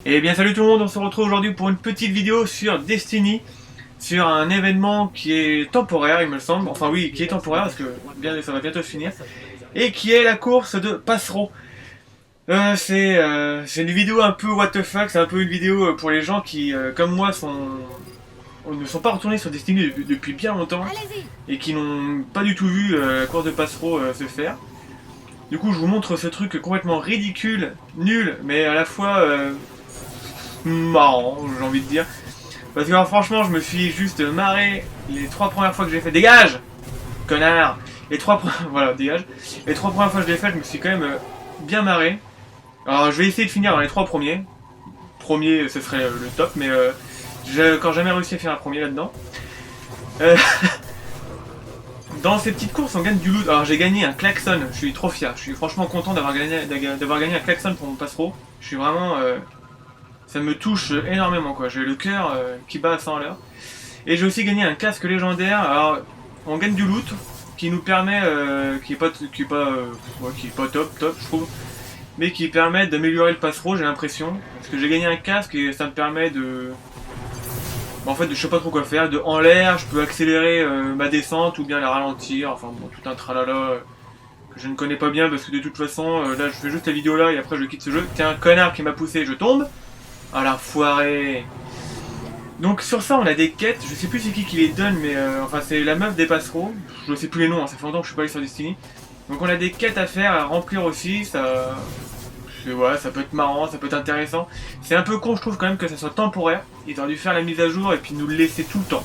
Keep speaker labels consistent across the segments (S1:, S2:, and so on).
S1: Et bien salut tout le monde, on se retrouve aujourd'hui pour une petite vidéo sur Destiny, sur un événement qui est temporaire il me semble, enfin oui qui est temporaire parce que ça va bientôt se finir, et qui est la course de Passereau. C'est une vidéo un peu what the fuck, c'est un peu une vidéo pour les gens qui comme moi ne sont pas retournés sur Destiny depuis bien longtemps et qui n'ont pas du tout vu la course de Passereau se faire. Du coup je vous montre ce truc complètement ridicule, nul, mais à la fois marrant, j'ai envie de dire. Parce que alors, franchement, je me suis juste marré les 3 premières fois que j'ai fait. Dégage, connard. Voilà, dégage. Les 3 premières fois que je l'ai fait, je me suis quand même bien marré. Alors, je vais essayer de finir dans les 3 premiers. Premier, ce serait le top, mais j'ai encore jamais réussi à faire un premier là-dedans. Euh, Dans ces petites courses, on gagne du loot. Alors, j'ai gagné un klaxon. Je suis trop fier. Je suis franchement content d'avoir gagné un klaxon pour mon passereau. Je suis vraiment. Ça me touche énormément quoi, j'ai le cœur qui bat à 100 à l'heure. Et j'ai aussi gagné un casque légendaire, alors on gagne du loot qui nous permet, qui est pas top je trouve, mais qui permet d'améliorer le passereau j'ai l'impression, parce que j'ai gagné un casque et ça me permet de... En fait, je sais pas trop quoi faire, de en l'air, je peux accélérer ma descente ou bien la ralentir, enfin bon, tout un tralala que je ne connais pas bien parce que de toute façon, là je fais juste la vidéo là et après je quitte ce jeu. T'es un connard qui m'a poussé, je tombe. Ah l'enfoiré. Donc sur ça on a des quêtes, je sais plus c'est qui les donne mais enfin c'est la meuf des passereaux, je sais plus les noms, hein, ça fait longtemps que je suis pas allé sur Destiny. Donc on a des quêtes à faire, à remplir aussi, ça... Ouais, ça peut être marrant, ça peut être intéressant. C'est un peu con je trouve quand même que ça soit temporaire, ils auraient dû faire la mise à jour et puis nous le laisser tout le temps,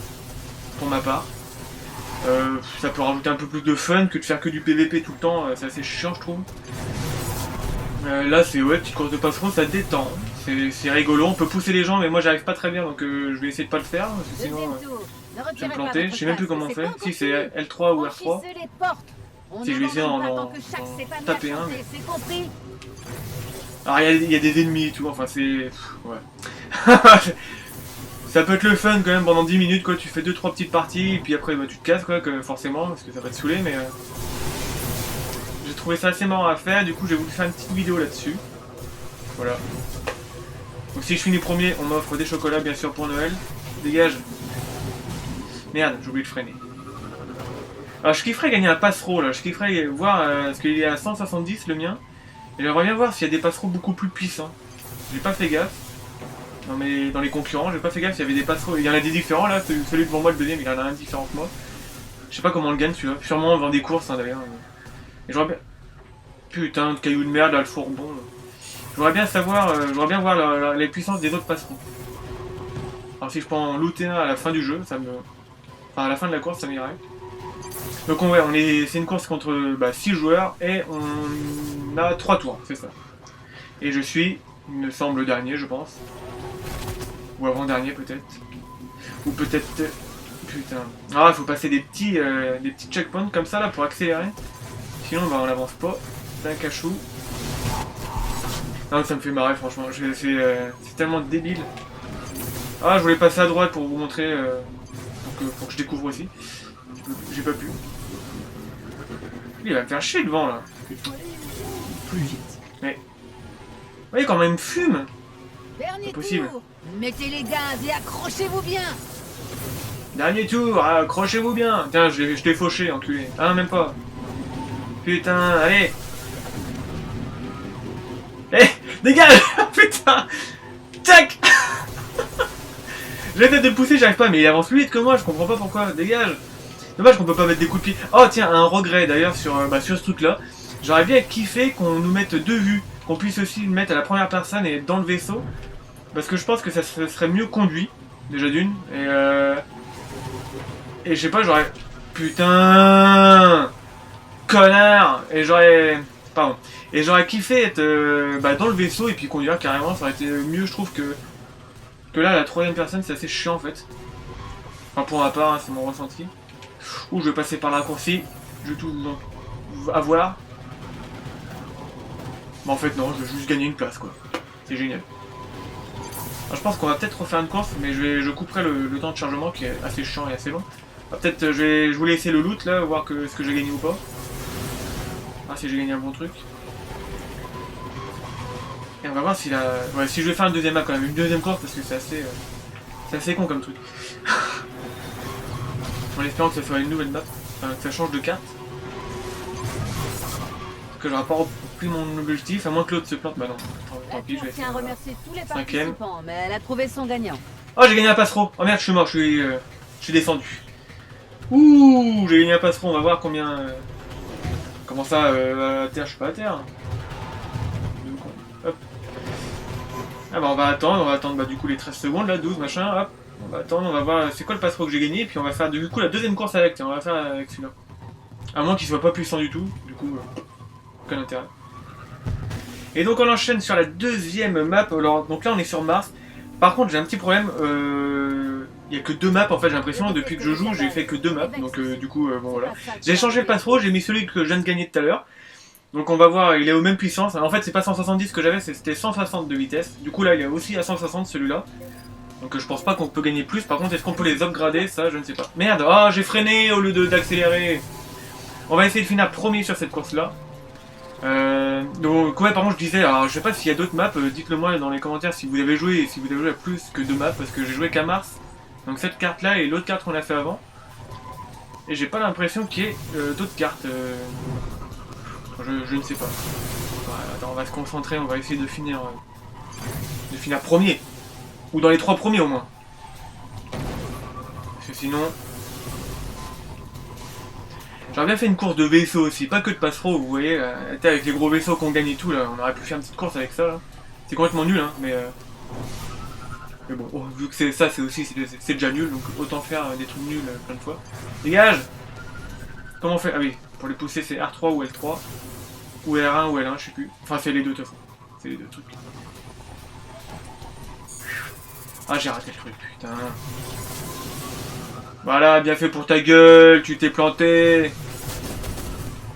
S1: pour ma part. Ça peut rajouter un peu plus de fun que de faire que du PVP tout le temps, c'est assez chiant je trouve. Là c'est ouais, petite course de passereau, ça détend. C'est rigolo, on peut pousser les gens mais moi j'arrive pas très bien donc je vais essayer de pas le faire parce que sinon je vais me planter. Je sais même plus comment on fait, si c'est L3 ou R3. Si je vais essayer d'en taper un mais... Alors il y a des ennemis et tout, enfin c'est... Ouais. Ça peut être le fun quand même pendant 10 minutes quoi, tu fais 2-3 petites parties et puis après bah, tu te casses quoi, forcément parce que ça va te saouler mais... J'ai trouvé ça assez marrant à faire, du coup j'ai voulu faire une petite vidéo là-dessus. Voilà. Donc si je finis premier, on m'offre des chocolats bien sûr pour Noël. Dégage. Merde, j'ai oublié de freiner. Alors je kifferais gagner un passereau là, je kifferais voir, parce qu'il est à 170 le mien. Et j'aimerais bien voir s'il y a des passereaux beaucoup plus puissants. J'ai pas fait gaffe. Dans les concurrents, j'ai pas fait gaffe s'il y avait des passereaux. Il y en a des différents là, celui devant moi le deuxième, il y en a un différent que moi. Je sais pas comment on le gagne celui-là, sûrement dans des courses hein, d'ailleurs. Et j'aurais bien... Putain de cailloux de merde là, le fourbon. J'aimerais bien savoir, j'aimerais bien voir les puissances des autres passereaux. Alors si je peux en looter un à la fin du jeu, ça me... Enfin à la fin de la course, ça m'irait. Donc c'est une course contre 6 joueurs et on a 3 tours, c'est ça. Et je suis, il me semble, dernier je pense. Ou avant-dernier peut-être. Ou peut-être... Putain. Ah, il faut passer des petits checkpoints comme ça là pour accélérer. Sinon on n'avance pas. C'est un cachou. Non, ça me fait marrer franchement, c'est tellement débile. Ah, je voulais passer à droite pour vous montrer, pour que je découvre aussi. J'ai pas pu. Il va me faire chier devant là.
S2: Plus vite.
S1: Mais... Vous voyez quand même fume.
S3: Dernier
S1: C'est possible.
S3: tour. Mettez les gaz et accrochez-vous bien.
S1: Dernier tour, accrochez-vous bien. Tiens, je t'ai fauché, enculé. Ah non, même pas. Putain, allez. Eh, dégage. Putain. Tac. J'essaie de le pousser, j'arrive pas, mais il avance plus vite que moi, je comprends pas pourquoi. Dégage. Dommage qu'on peut pas mettre des coups de pied. Oh tiens, un regret d'ailleurs sur ce truc là. J'aurais bien kiffé qu'on nous mette 2 vues. Qu'on puisse aussi le mettre à la première personne et dans le vaisseau. Parce que je pense que ça serait mieux conduit. Déjà d'une. Et je sais pas, j'aurais... Putain. Connard. Et j'aurais... Pardon. Et j'aurais kiffé être dans le vaisseau et puis conduire carrément. Ça aurait été mieux je trouve que là la 3ème personne c'est assez chiant en fait. Enfin pour ma part, hein, c'est mon ressenti. Ouh, je vais passer par la raccourci. Je vais tout avoir. Mais en fait, non, je vais juste gagner une place, quoi. C'est génial. Alors, je pense qu'on va peut-être refaire une course, mais je couperai le temps de chargement qui est assez chiant et assez long. Peut-être, je vous laisser le loot, là, voir ce que j'ai gagné ou pas. Ah, si j'ai gagné un bon truc. Et on va voir s'il a... Ouais, si je vais faire un deuxième map quand même, une deuxième course parce que c'est assez con comme truc. En espérant que ça soit une nouvelle map, enfin, que ça change de carte. Parce que j'aurai pas repris mon objectif, à moins que l'autre se plante. Bah non, tant pis, je vais
S3: tiens à
S1: faire...
S3: remercier tous les
S1: cinquième.
S3: participants, mais elle a trouvé son gagnant.
S1: Oh, j'ai gagné un passereau. Oh merde, je suis mort, je suis descendu. Ouh, j'ai gagné un passereau, on va voir combien... Comment ça, à terre, je suis pas à terre. Hop. Ah bah on va attendre bah, du coup les 13 secondes, là, 12, machin, hop. On va attendre, on va voir c'est quoi le passereau que j'ai gagné, et puis on va faire du coup la deuxième course avec, tiens, on va faire avec celui-là. À moins qu'il soit pas puissant du tout, du coup, aucun intérêt. Et donc on enchaîne sur la deuxième map, alors donc là on est sur Mars. Par contre j'ai un petit problème, il y a que 2 maps en fait, j'ai l'impression, depuis que je joue j'ai fait que 2 maps, donc du coup bon voilà. J'ai changé le passereau, j'ai mis celui que je viens de gagner tout à l'heure. Donc on va voir, il est aux mêmes puissances. En fait c'est pas 170 que j'avais, c'était 160 de vitesse. Du coup là il est aussi à 160 celui-là. Donc je pense pas qu'on peut gagner plus. Par contre est-ce qu'on peut les upgrader? Ça je ne sais pas. Merde, oh j'ai freiné au lieu d'accélérer. On va essayer de finir premier sur cette course là. Donc ouais par contre je disais, alors je sais pas s'il y a d'autres maps, dites-le moi dans les commentaires si vous avez joué et si vous avez joué à plus que 2 maps. Parce que j'ai joué qu'à Mars. Donc cette carte là et l'autre carte qu'on a fait avant. Et j'ai pas l'impression qu'il y ait d'autres cartes. Je ne sais pas. Ouais, attends, on va se concentrer, on va essayer de finir premier. Ou dans les 3 premiers au moins. Parce que sinon... J'aurais bien fait une course de vaisseau aussi, pas que de passereau, vous voyez, avec les gros vaisseaux qu'on gagne et tout, là, on aurait pu faire une petite course avec ça, là. C'est complètement nul, hein, mais bon, oh, vu que c'est ça, c'est déjà nul, donc autant faire des trucs nuls plein de fois. Dégage! Comment on fait? Ah oui, pour les pousser c'est R3 ou L3. Ou R1 ou L1, je sais plus. Enfin, c'est les deux de toute façon. C'est les deux trucs. Ah, j'ai raté le truc, putain. Voilà, bien fait pour ta gueule, tu t'es planté.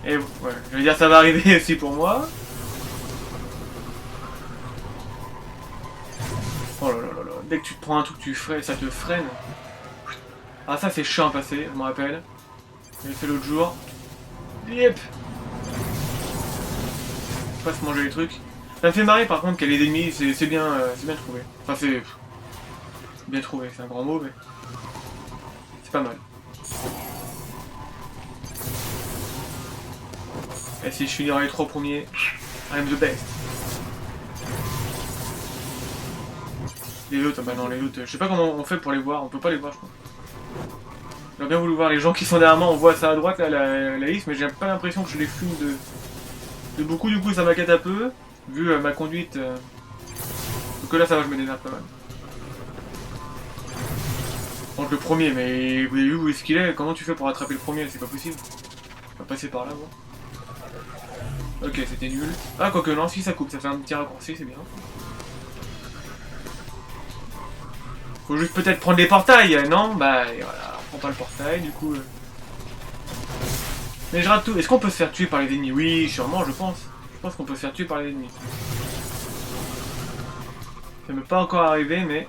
S1: Et ouais, je veux dire, ça va arriver aussi pour moi. Oh là là là là, dès que tu te prends un truc, ça te freine. Ah, ça c'est chiant à passer, je me rappelle. J'ai fait l'autre jour. Yep. Pas se manger les trucs. Ça me fait marrer par contre qu'elle est ennemis, c'est bien trouvé. Enfin c'est bien trouvé, c'est un grand mot mais c'est pas mal. Et si je finis dans les 3 premiers, I'm the best. Les autres, bah non les autres, je sais pas comment on fait pour les voir, on peut pas les voir je crois. J'aurais bien voulu voir les gens qui sont derrière moi, on voit ça à droite là, la liste, mais j'ai pas l'impression que je les fume de beaucoup, du coup ça m'inquiète un peu, vu ma conduite. Donc là ça va, je me dénarde pas mal. Donc le premier, mais vous avez vu où est-ce qu'il est? Comment tu fais pour attraper le premier? C'est pas possible. On va passer par là, moi. Ok, c'était nul. Ah, quoique non, si ça coupe, ça fait un petit raccourci, c'est bien. Faut juste peut-être prendre les portails, non? Bah et voilà, on prend pas le portail, du coup... Mais je rate tout. Est-ce qu'on peut se faire tuer par les ennemis? Oui, sûrement, je pense. Je pense qu'on peut se faire tuer par les ennemis. Ça m'est pas encore arrivé, mais...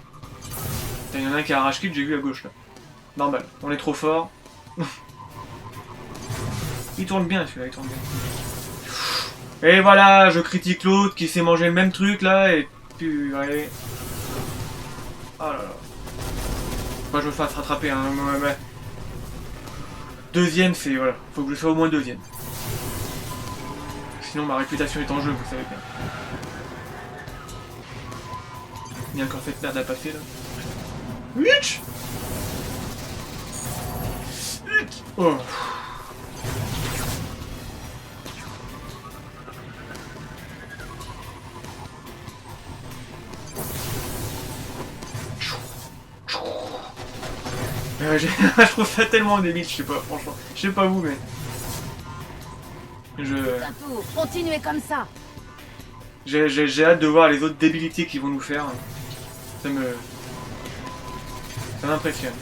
S1: Il y en a un qui a arrache kill, j'ai vu à gauche, là. Normal, on est trop fort. Il tourne bien, celui-là, il tourne bien. Et voilà, je critique l'autre qui s'est mangé le même truc, là, et... Purée. Oh là là. Faut pas que je me fasse rattraper, hein. Deuxième, c'est... Voilà. Faut que je sois au moins deuxième. Sinon, ma réputation est en jeu, vous savez bien. Il y a encore cette merde à passer, là. Hitch. Oh. Je trouve ça tellement débile, je sais pas, franchement. Je sais pas vous, mais...
S3: Continuez comme ça.
S1: J'ai hâte de voir les autres débilités qu'ils vont nous faire. Ça m'impressionne.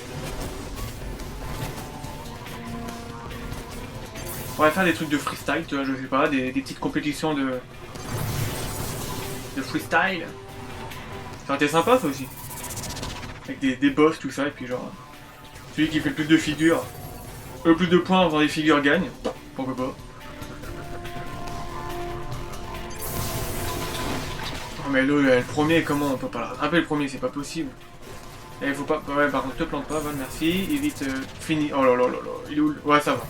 S1: On va faire des trucs de freestyle, tu vois, je sais pas, des petites compétitions de freestyle. Ça aurait été sympa ça aussi. Avec des boss, tout ça, et puis genre... Celui qui fait le plus de figures, le plus de points en faisant des figures gagne. Pourquoi pas. Oh, mais le premier, comment on peut pas le rattraper le premier, c'est pas possible. Et faut pas... Ouais, par contre, te plante pas, Val, merci. Évite, fini. Oh là là là là, il est où ouais, ça va.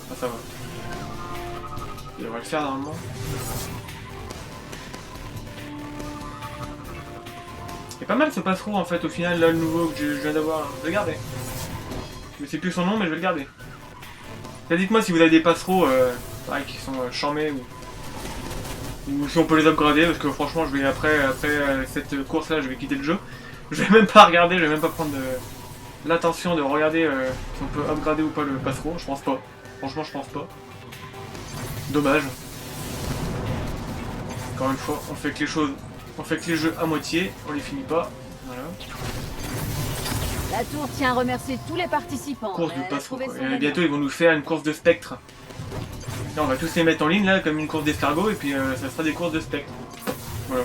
S1: Ah, ça va. Il devrait le faire, normalement. C'est pas mal ce passereau, en fait, au final, là, le nouveau que je viens d'avoir. Je vais le garder. Je sais plus son nom, mais je vais le garder. Dites-moi si vous avez des passereaux, pareil, qui sont charmés ou si on peut les upgrader, parce que franchement, je vais après cette course-là, je vais quitter le jeu. Je vais même pas regarder, je vais même pas prendre l'attention de regarder si on peut upgrader ou pas le passereau. Je pense pas. Franchement, je pense pas. Dommage. Encore une fois, on fait que les choses, on fait que les jeux à moitié, on les finit pas. Voilà.
S3: La tour tient à remercier tous les participants.
S1: Course de
S3: Elle a
S1: passereau.
S3: trouvé
S1: Quoi.
S3: son
S1: Et
S3: gagnant.
S1: bientôt, ils vont nous faire une course de spectre. Là, on va tous les mettre en ligne là, comme une course d'escargot, et puis ça sera des courses de spectre. Voilà.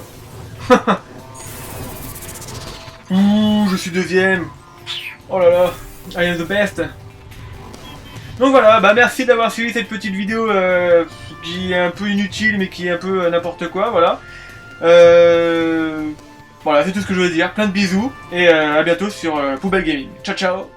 S1: Ouh, je suis deuxième. Oh là là, I am the best. Donc voilà, bah merci d'avoir suivi cette petite vidéo qui est un peu inutile, mais qui est un peu n'importe quoi, voilà. Voilà, c'est tout ce que je veux dire. Plein de bisous, et à bientôt sur Poubelle Gaming. Ciao ciao.